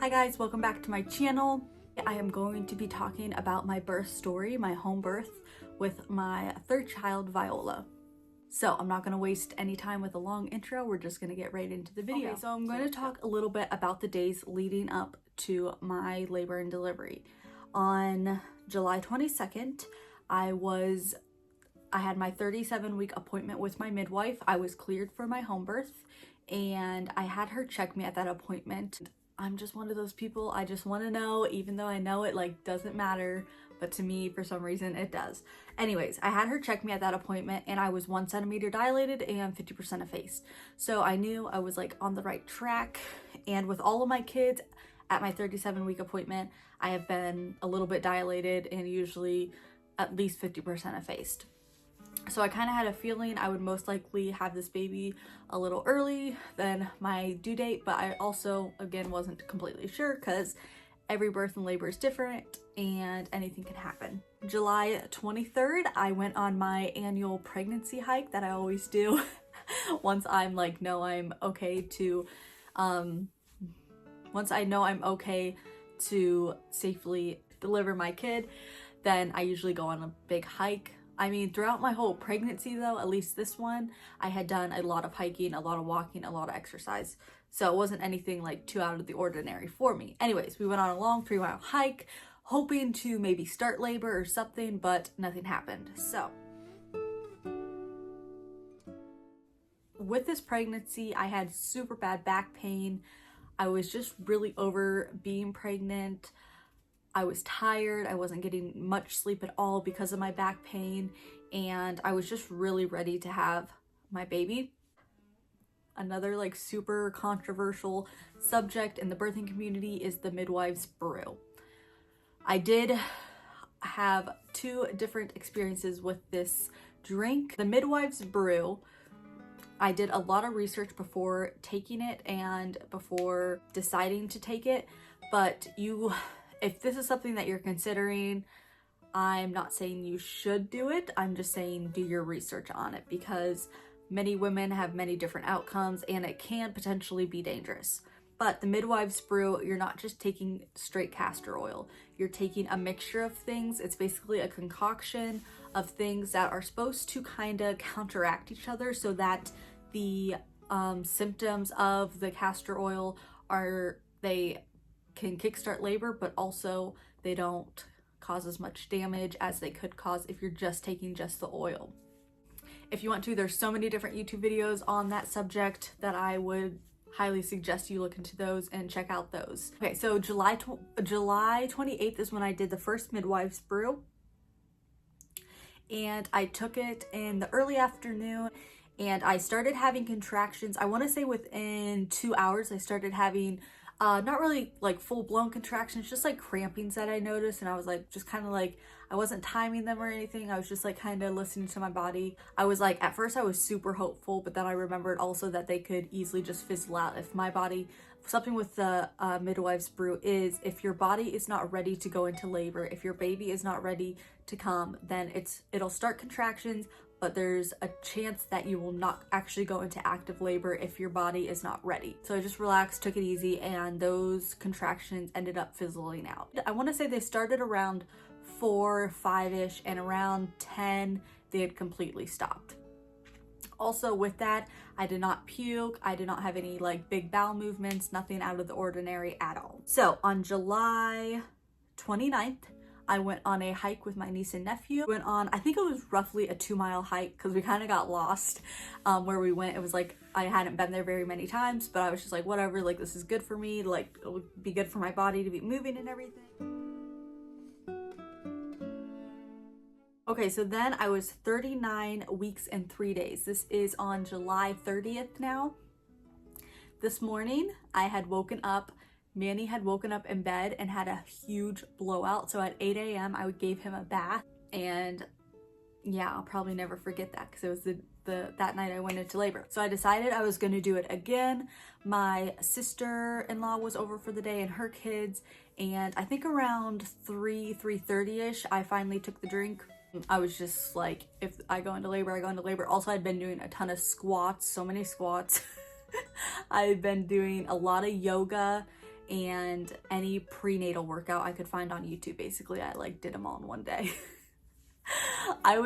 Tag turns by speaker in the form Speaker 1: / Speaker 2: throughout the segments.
Speaker 1: Hi guys, welcome back to my channel. I am going to be talking about my birth story, my home birth with my third child, Viola. So I'm not going to waste any time with a long intro, we're just going to get right into the video. Okay, so I'm going to talk a little bit about the days leading up to my labor and delivery. On July 22nd, I had my 37-week appointment with my midwife. I was cleared for my home birth and I had her check me at that appointment. I'm just one of those people, I just want to know, even though I know it doesn't matter, but to me for some reason it does. Anyways, I had her check me at that appointment and I was 1 centimeter dilated and 50% effaced. So I knew I was on the right track. And with all of my kids at my 37-week appointment, I have been a little bit dilated and usually at least 50% effaced. So I kind of had a feeling I would most likely have this baby a little early than my due date, but I also, again, wasn't completely sure because every birth and labor is different and anything can happen. July 23rd, I went on my annual pregnancy hike that I always do once I'm know I'm okay to, once I know I'm okay to safely deliver my kid, then I usually go on a big hike. I mean, throughout my whole pregnancy though, at least this one, I had done a lot of hiking, a lot of walking, a lot of exercise. So it wasn't anything too out of the ordinary for me. Anyways, we went on a long 3-mile hike, hoping to maybe start labor or something, but nothing happened. So with this pregnancy, I had super bad back pain. I was just really over being pregnant. I was tired, I wasn't getting much sleep at all because of my back pain, and I was just really ready to have my baby. Another super controversial subject in the birthing community is the Midwives Brew. I did have 2 different experiences with this drink. The Midwives Brew, I did a lot of research before taking it and before deciding to take it, but if this is something that you're considering, I'm not saying you should do it. I'm just saying do your research on it because many women have many different outcomes and it can potentially be dangerous. But the Midwives Brew, you're not just taking straight castor oil. You're taking a mixture of things. It's basically a concoction of things that are supposed to kind of counteract each other so that the symptoms of the castor oil they can kickstart labor, but also they don't cause as much damage as they could cause if you're just taking just the oil. If you want to, there's so many different YouTube videos on that subject that I would highly suggest you look into those and check out those. Okay, so July 28th is when I did the first Midwives Brew, and I took it in the early afternoon and I started having contractions. I want to say within 2 hours I started having not really full-blown contractions, just crampings that I noticed, and I was just kind of I wasn't timing them or anything. I was just kind of listening to my body. I was at first I was super hopeful, but then I remembered also that they could easily just fizzle out if my body. Something with the Midwives Brew is if your body is not ready to go into labor, if your baby is not ready to come, then it'll start contractions, but there's a chance that you will not actually go into active labor if your body is not ready. So I just relaxed, took it easy, and those contractions ended up fizzling out. I want to say they started around 4, 5-ish, and around 10, they had completely stopped. Also with that, I did not puke, I did not have any big bowel movements, nothing out of the ordinary at all. So on July 29th, I went on a hike with my niece and nephew. Went on, I think it was roughly a 2-mile hike because we kind of got lost where we went. It was I hadn't been there very many times, but I was just whatever, this is good for me, it would be good for my body to be moving and everything. Okay, so then I was 39 weeks and 3 days. This is on July 30th now. This morning I had woken up, Manny had woken up in bed and had a huge blowout. So at 8 a.m. I gave him a bath, and yeah, I'll probably never forget that because it was that night I went into labor. So I decided I was going to do it again. My sister-in-law was over for the day and her kids, and I think around 3:30ish I finally took the drink. I was just if I go into labor, I go into labor. Also, I'd been doing a ton of squats, so many squats. I've been doing a lot of yoga and any prenatal workout I could find on YouTube. Basically, I like did them all in one day. I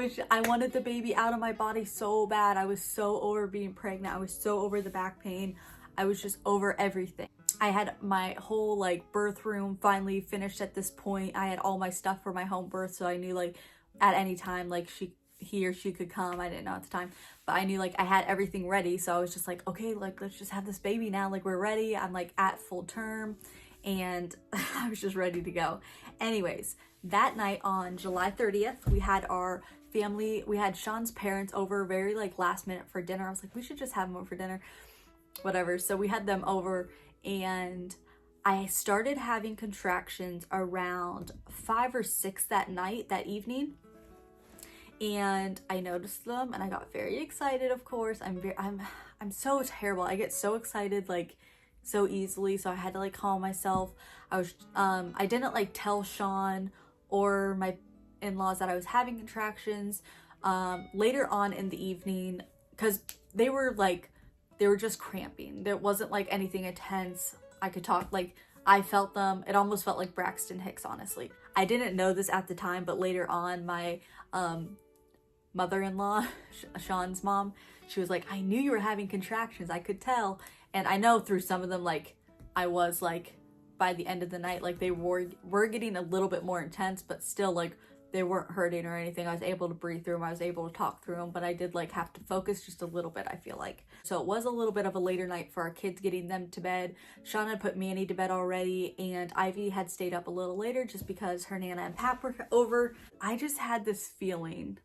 Speaker 1: wanted the baby out of my body so bad. I was so over being pregnant. I was so over the back pain. I was just over everything. I had my whole like birth room finally finished at this point. I had all my stuff for my home birth, so I knew like at any time like he or she could come. I didn't know at the time, but I knew like I had everything ready. So I was just like, okay, like let's just have this baby now. Like we're ready. I'm like at full term, and I was just ready to go. Anyways, that night on July 30th, we had our family, we had Sean's parents over very like last minute for dinner. I was like, we should just have them over for dinner, whatever. So we had them over, and I started having contractions around 5 or 6 that night, that evening. And I noticed them and I got very excited, of course. I'm so terrible. I get so excited like so easily, so I had to like calm myself. I didn't like tell Sean or my in-laws that I was having contractions later on in the evening, because they were just cramping. There wasn't like anything intense. I could talk, like I felt them. It almost felt like Braxton Hicks, honestly. I didn't know this at the time, but later on my mother-in-law, Sean's mom, she was like, I knew you were having contractions, I could tell. And I know through some of them, like I was like, by the end of the night, like they were getting a little bit more intense, but still like they weren't hurting or anything. I was able to breathe through them, I was able to talk through them, but I did like have to focus just a little bit, I feel like. So it was a little bit of a later night for our kids, getting them to bed. Sean had put Manny to bed already, and Ivy had stayed up a little later just because her Nana and Pap were over. I just had this feeling,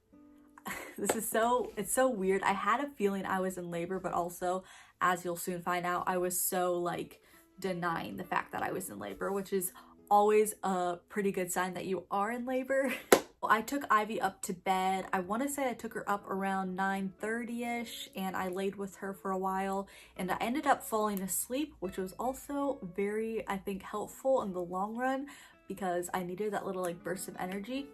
Speaker 1: it's so weird. I had a feeling I was in labor, but also, as you'll soon find out, I was so like denying the fact that I was in labor, which is always a pretty good sign that you are in labor. I took Ivy up to bed. I want to say I took her up around 9:30ish, and I laid with her for a while, and I ended up falling asleep, which was also very, I think, helpful in the long run because I needed that little like burst of energy.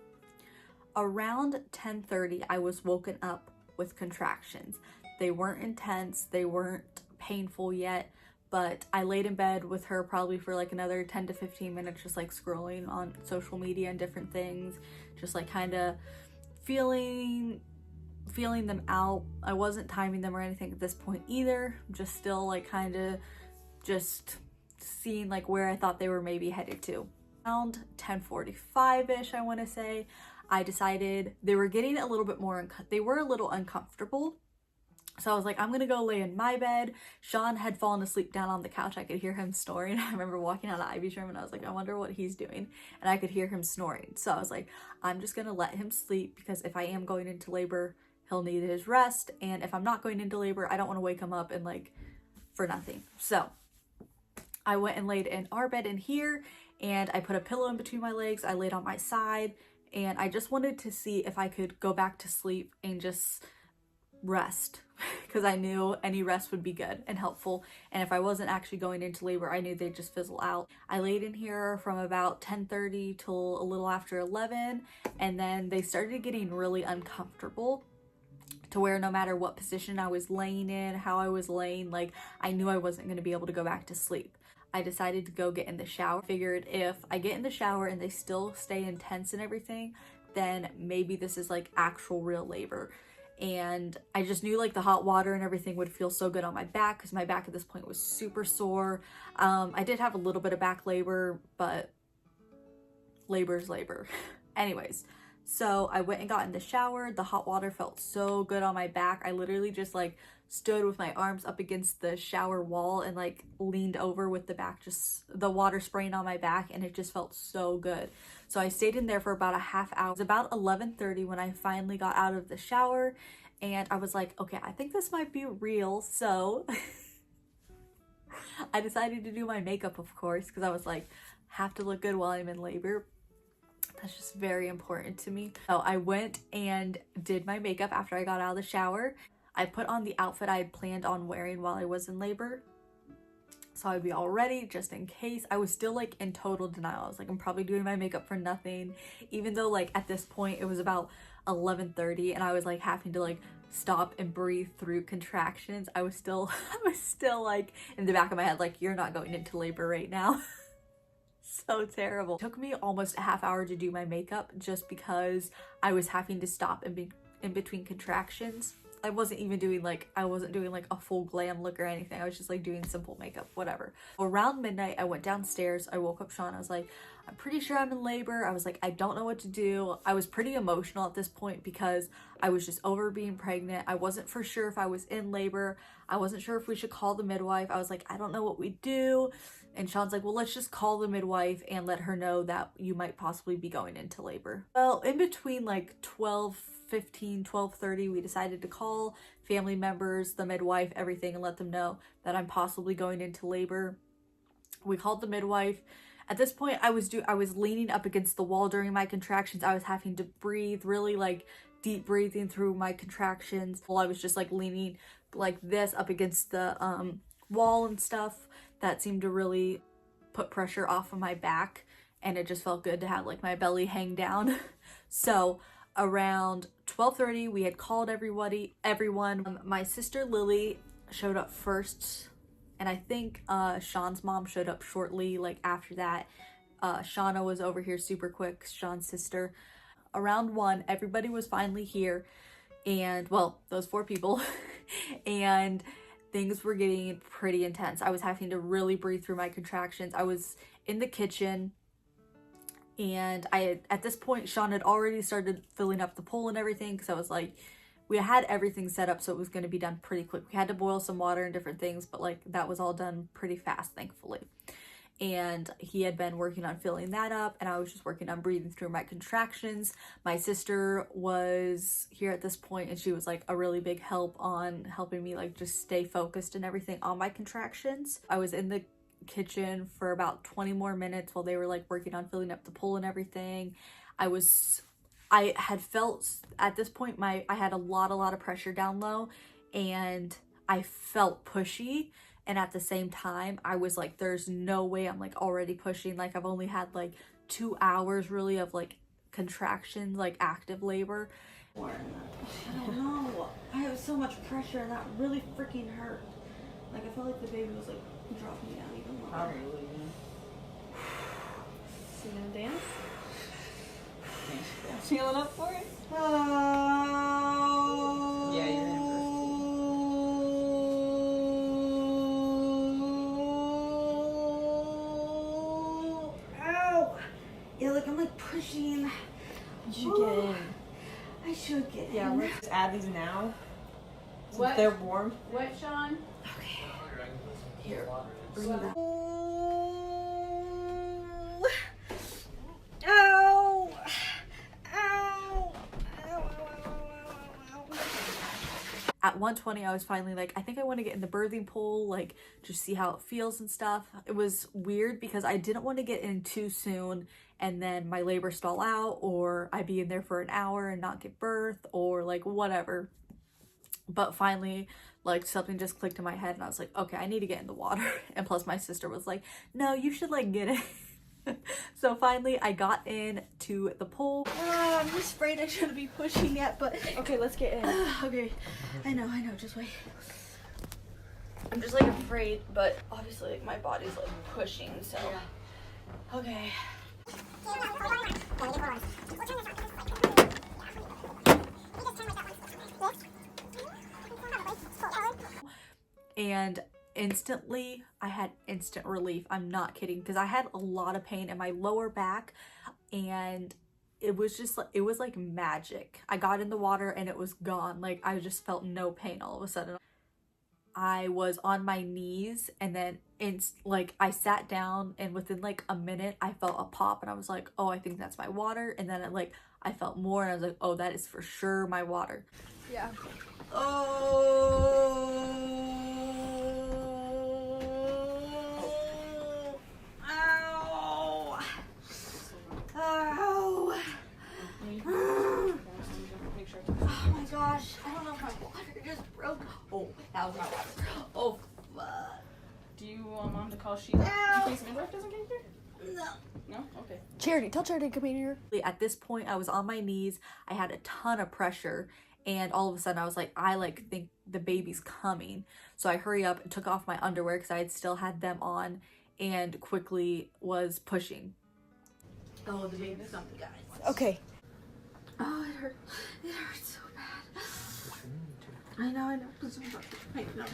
Speaker 1: Around 10:30, I was woken up with contractions. They weren't intense, they weren't painful yet, but I laid in bed with her probably for like another 10 to 15 minutes, just like scrolling on social media and different things, just like kind of feeling them out. I wasn't timing them or anything at this point either, just still like kind of just seeing like where I thought they were maybe headed to. Around 10:45ish, I want to say, I decided they were getting a little bit more, they were a little uncomfortable. So I was like, I'm gonna go lay in my bed. Sean had fallen asleep down on the couch. I could hear him snoring. I remember walking out of Ivy's room and I was like, I wonder what he's doing. And I could hear him snoring. So I was like, I'm just gonna let him sleep, because if I am going into labor, he'll need his rest. And if I'm not going into labor, I don't want to wake him up and like for nothing. So I went and laid in our bed in here, and I put a pillow in between my legs. I laid on my side, and I just wanted to see if I could go back to sleep and just rest, because I knew any rest would be good and helpful. And if I wasn't actually going into labor, I knew they'd just fizzle out. I laid in here from about 10:30 till a little after 11, and then they started getting really uncomfortable to where no matter what position I was laying in, how I was laying, like I knew I wasn't going to be able to go back to sleep. I decided to go get in the shower. Figured if I get in the shower and they still stay intense and everything, then maybe this is like actual real labor. And I just knew like the hot water and everything would feel so good on my back, because my back at this point was super sore. I did have a little bit of back labor, but labor's labor. Anyways, so I went and got in the shower. The hot water felt so good on my back. I literally just like stood with my arms up against the shower wall and like leaned over with the back, just the water spraying on my back, and it just felt so good. So I stayed in there for about a half hour. It was about 11:30 when I finally got out of the shower, and I was like, okay, I think this might be real. So I decided to do my makeup, of course, because I was like, have to look good while I'm in labor. That's just very important to me. So I went and did my makeup after I got out of the shower. I put on the outfit I had planned on wearing while I was in labor, so I'd be all ready just in case. I was still like in total denial. I was like, I'm probably doing my makeup for nothing, even though like at this point it was about 11:30 and I was like having to like stop and breathe through contractions. I was still like in the back of my head like, you're not going into labor right now. So terrible. It took me almost a half hour to do my makeup just because I was having to stop and be in between contractions. I wasn't doing like a full glam look or anything. I was just like doing simple makeup, whatever. Around midnight, I went downstairs. I woke up Sean. I was like, I'm pretty sure I'm in labor. I was like, I don't know what to do. I was pretty emotional at this point because I was just over being pregnant. I wasn't for sure if I was in labor. I wasn't sure if we should call the midwife. I was like, I don't know what we do. And Sean's like, well, let's just call the midwife and let her know that you might possibly be going into labor. Well, in between like 12:30, we decided to call family members, the midwife, everything, and let them know that I'm possibly going into labor. We called the midwife. At this point, I was leaning up against the wall during my contractions. I was having to breathe, really like deep breathing through my contractions while I was just like leaning like this up against the wall and stuff. That seemed to really put pressure off of my back, and it just felt good to have like my belly hang down. So around 12:30, we had called everyone. My sister Lily showed up first, and I think Sean's mom showed up shortly like after that. Shauna was over here super quick, Sean's sister. Around 1, everybody was finally here, and well, those 4 people, and things were getting pretty intense. I was having to really breathe through my contractions. I was in the kitchen, and at this point, Sean had already started filling up the pool and everything, because I was like, we had everything set up so it was going to be done pretty quick. We had to boil some water and different things, but like that was all done pretty fast, thankfully. And he had been working on filling that up, and I was just working on breathing through my contractions. My sister was here at this point, and she was like a really big help on helping me like just stay focused and everything on my contractions. I was in the kitchen for about 20 more minutes while they were like working on filling up the pool and everything. I had felt at this point I had a lot of pressure down low, and I felt pushy. And at the same time, I was like, there's no way I'm like already pushing. Like I've only had like 2 hours really of like contractions, like active labor. I don't know. I have so much pressure, and that really freaking hurt. Like I felt like the baby was like dropping me down even more.
Speaker 2: Probably.
Speaker 3: So you gonna dance?
Speaker 2: Yeah.
Speaker 3: Feeling up for it?
Speaker 2: Yeah, you're in first.
Speaker 1: Yeah, like I'm like pushing.
Speaker 3: You should get in.
Speaker 1: I should get in.
Speaker 3: Yeah, let's
Speaker 2: Just add these now. Since
Speaker 3: What?
Speaker 2: they're warm.
Speaker 3: What, Sean?
Speaker 1: Okay. Here, bring that. Ow! Ow! At 1:20, I was finally like, I think I want to get in the birthing pool, like just see how it feels and stuff. It was weird because I didn't want to get in too soon and then my labor stall out, or I'd be in there for an hour and not give birth, or like whatever. But finally, like something just clicked in my head and I was like, okay, I need to get in the water. And plus my sister was like, no, you should like get in. So finally I got in to the pool. I'm just afraid I shouldn't be pushing yet, but
Speaker 3: Okay, let's get in.
Speaker 1: okay. I know, just wait. I'm just like afraid, but obviously like my body's like pushing, so okay. And instantly I had instant relief. I'm not kidding, because I had a lot of pain in my lower back, and it was just like, it was like magic. I got in the water and it was gone. Like I just felt no pain all of a sudden. I was on my knees, and then like I sat down, and within like a minute I felt a pop, and I was like, oh, I think that's my water. And then I felt more, and I was like, oh, that is for sure my water.
Speaker 3: Yeah.
Speaker 1: Oh. Ow. Ow. Oh my gosh. I don't know if my water just broke. Oh, that was my water. Oh, fuck.
Speaker 3: Do you want Mom to call Sheila in case midwife doesn't get here?
Speaker 1: No.
Speaker 3: No? Okay. Charity, tell Charity to come in here.
Speaker 1: At this point, I was on my knees. I had a ton of pressure, and all of a sudden I was like, I like think the baby's coming. So I hurry up and took off my underwear because I had still had them on and quickly was pushing. Oh, the baby's coming, guys.
Speaker 3: Okay.
Speaker 1: Oh, it hurt. It hurts so bad. I know. This is I know.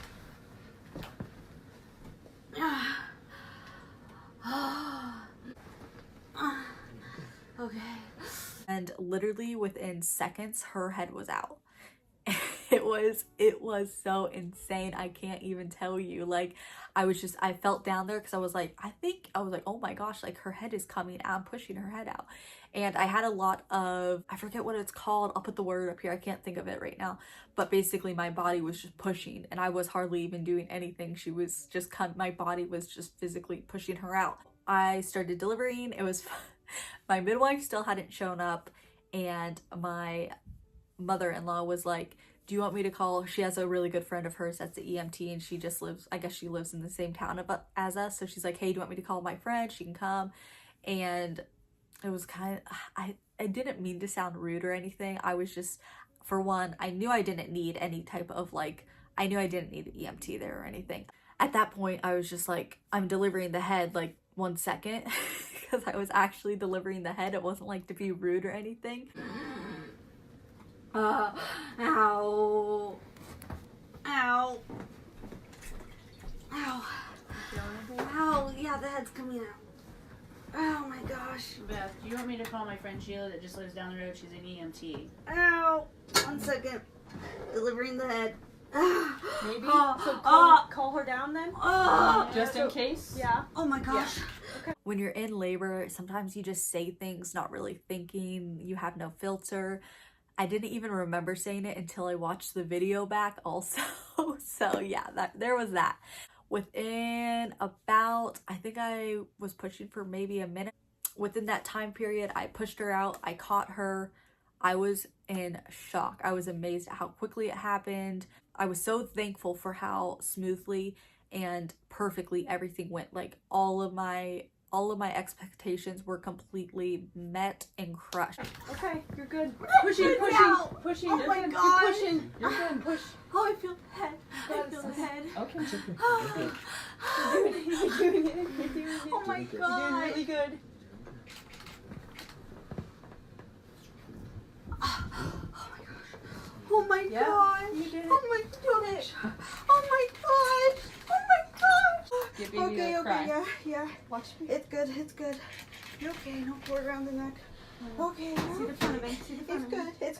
Speaker 1: Okay. And literally within seconds, her head was out. It was so insane. I can't even tell you. Like, I felt down there because I was like, oh my gosh, like her head is coming out. I'm pushing her head out. And I had a lot of, I forget what it's called. I'll put the word up here. I can't think of it right now. But basically my body was just pushing and I was hardly even doing anything. She was just, my body was just physically pushing her out. I started delivering. It was, my midwife still hadn't shown up and my mother-in-law was like, do you want me to call? She has a really good friend of hers that's the EMT and she just lives, I guess she lives in the same town as us. So she's like, hey, do you want me to call my friend? She can come. And it was kind of, I didn't mean to sound rude or anything. I was just, for one, I knew I didn't need any type of like, I knew I didn't need an EMT there or anything. At that point, I was just like, I'm delivering the head, like 1 second, because I was actually delivering the head. It wasn't like to be rude or anything. Ow. Ow. Ow. Ow. Yeah, the head's coming out. Oh my gosh.
Speaker 4: Beth, do you want me to call my friend Sheila that just lives down the road? She's an EMT.
Speaker 1: Ow. 1 second. Delivering the head.
Speaker 3: Maybe. So call her down then?
Speaker 4: Just in case?
Speaker 3: Yeah.
Speaker 1: Oh my gosh.
Speaker 3: Yeah. Okay.
Speaker 1: When you're in labor, sometimes you just say things not really thinking. You have no filter. I didn't even remember saying it until I watched the video back also. So yeah, there was that. Within about, I think I was pushing for maybe a minute. Within that time period, I pushed her out. I caught her. I was in shock. I was amazed at how quickly it happened. I was so thankful for how smoothly and perfectly everything went. Like all of my expectations were completely met and crushed.
Speaker 3: Okay, you're good.
Speaker 1: Pushing.
Speaker 3: Pushing.
Speaker 1: Oh
Speaker 3: You're
Speaker 1: my
Speaker 3: good.
Speaker 1: gosh.
Speaker 3: You're pushing. You're good. Push.
Speaker 1: Oh, I feel the head. I feel the head.
Speaker 4: Okay.
Speaker 3: You're doing it. You're doing it.
Speaker 1: Oh my
Speaker 3: You're doing
Speaker 1: god.
Speaker 3: really good.
Speaker 1: Oh my
Speaker 3: Yeah,
Speaker 1: gosh.
Speaker 3: you did it.
Speaker 1: Oh my gosh. Oh my gosh. Oh my gosh.
Speaker 4: Get baby to cry.
Speaker 1: Yeah.
Speaker 3: Watch me.
Speaker 1: It's good. Okay, no pour around the neck. Okay.
Speaker 3: See the front of me. See the front of me.
Speaker 1: It's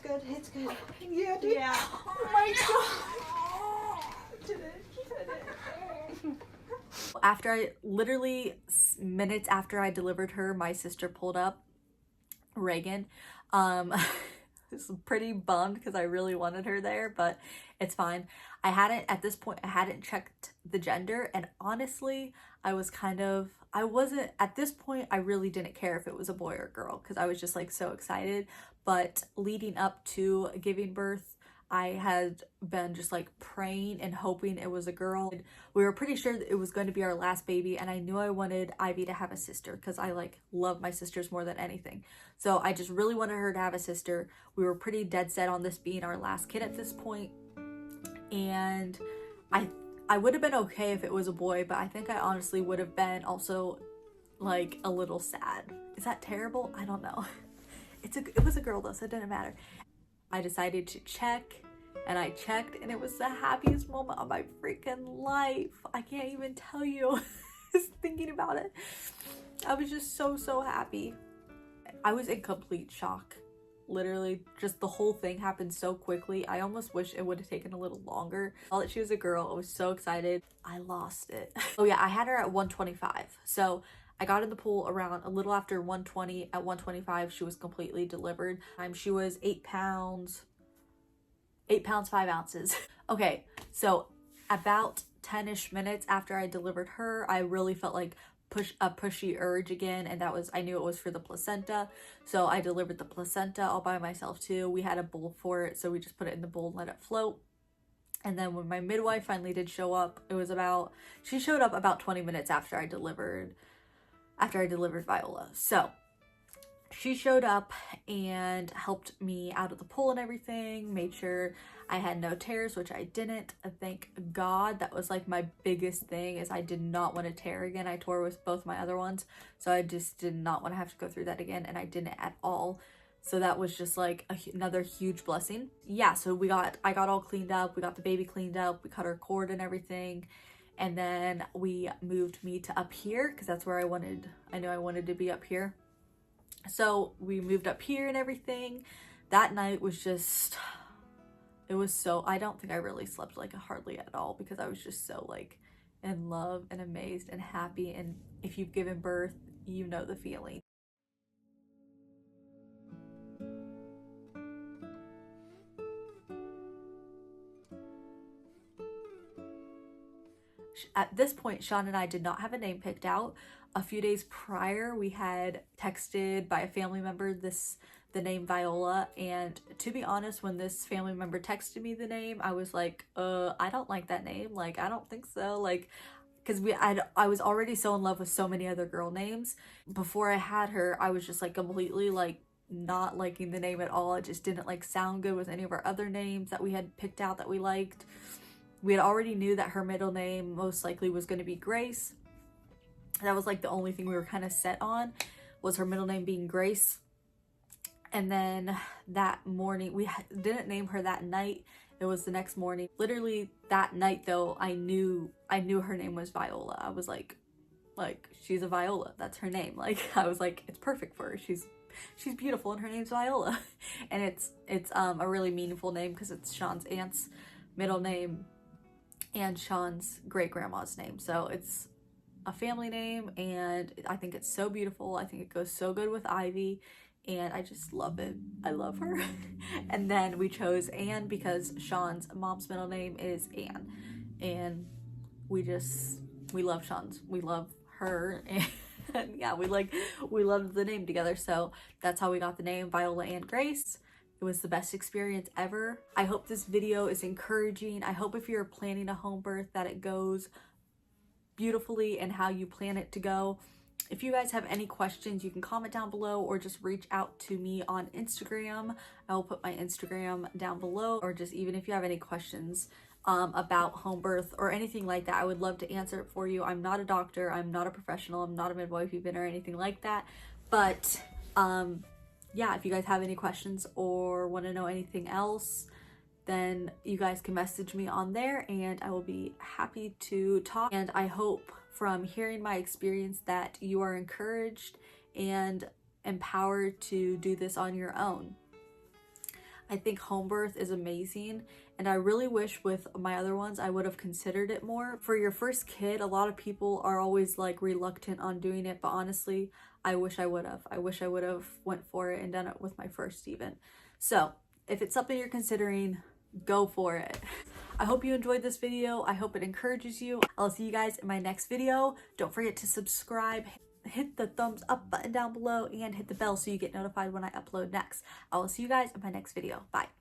Speaker 1: good. Yeah, dude.
Speaker 3: Yeah.
Speaker 1: Oh my god.
Speaker 3: You did it. You did it.
Speaker 1: After minutes after I delivered her, my sister pulled up, Reagan. I was pretty bummed because I really wanted her there, but it's fine. At this point, I hadn't checked the gender, and honestly, at this point, I really didn't care if it was a boy or a girl because I was just like so excited. But leading up to giving birth, I had been just like praying and hoping it was a girl. We were pretty sure that it was going to be our last baby, and I knew I wanted Ivy to have a sister because I like love my sisters more than anything. So I just really wanted her to have a sister. We were pretty dead set on this being our last kid at this point. And I would have been okay if it was a boy, but I think I honestly would have been also like a little sad. Is that terrible? I don't know. It was a girl though, so it didn't matter. I decided to check, and I checked, and it was the happiest moment of my freaking life. I can't even tell you. Just thinking about it, I was just so happy. I was in complete shock. Literally, just the whole thing happened so quickly. I almost wish it would have taken a little longer. All that she was a girl, I was so excited. I lost it. Oh yeah, I had her at 125. So I got in the pool around a little after 120. At 125, she was completely delivered. She was 8 pounds 5 ounces. Okay, so about 10-ish minutes after I delivered her, I really felt like a pushy urge again, and I knew it was for the placenta. So I delivered the placenta all by myself too. We had a bowl for it, so we just put it in the bowl and let it float. And then when my midwife finally did show up, she showed up about 20 minutes after I delivered Viola. So she showed up and helped me out of the pool and everything, made sure I had no tears, which I didn't. Thank God. That was like my biggest thing, is I did not want to tear again. I tore with both my other ones, so I just did not want to have to go through that again, and I didn't at all. So that was just like another huge blessing. Yeah, so I got all cleaned up, we got the baby cleaned up, we cut her cord and everything, and then we moved me to up here because that's where I knew I wanted to be up here. So we moved up here and everything. That night was just, it was so, I don't think I really slept like hardly at all, because I was just so like in love and amazed and happy. And if you've given birth, you know the feeling. At this point, Sean and I did not have a name picked out. A few days prior, we had texted by a family member the name Viola, and to be honest, when this family member texted me the name, I was like, I don't like that name. Like, I don't think so. Like, because I was already so in love with so many other girl names. Before I had her, I was just like completely like not liking the name at all. It just didn't like sound good with any of our other names that we had picked out that we liked. We had already knew that her middle name most likely was going to be Grace. That was like the only thing we were kind of set on, was her middle name being Grace. And then that morning, we didn't name her that night. It was the next morning. Literally that night though, I knew her name was Viola. I was like she's a Viola. That's her name. Like, I was like, it's perfect for her. She's beautiful and her name's Viola. And it's a really meaningful name because it's Sean's aunt's middle name and Sean's great grandma's name. So it's a family name, and I think it's so beautiful. I think it goes so good with Ivy, and I just love it. I love her. And then we chose Anne because Sean's mom's middle name is Anne, and we love we love her, and yeah, we loved the name together. So that's how we got the name Viola and Grace. It was the best experience ever. I hope this video is encouraging. I hope if you're planning a home birth that it goes beautifully and how you plan it to go. If you guys have any questions, you can comment down below or just reach out to me on Instagram. I will put my Instagram down below, or just even if you have any questions about home birth or anything like that, I would love to answer it for you. I'm not a doctor, I'm not a professional, I'm not a midwife even or anything like that, but yeah, if you guys have any questions or want to know anything else, then you guys can message me on there and I will be happy to talk. And I hope from hearing my experience that you are encouraged and empowered to do this on your own. I think home birth is amazing, and I really wish with my other ones I would have considered it more. For your first kid, a lot of people are always like reluctant on doing it, but honestly, I wish I would have. I wish I would have went for it and done it with my first even. So if it's something you're considering, go for it. I hope you enjoyed this video. I hope it encourages you. I'll see you guys in my next video. Don't forget to subscribe, hit the thumbs up button down below, and hit the bell so you get notified when I upload next. I will see you guys in my next video. Bye.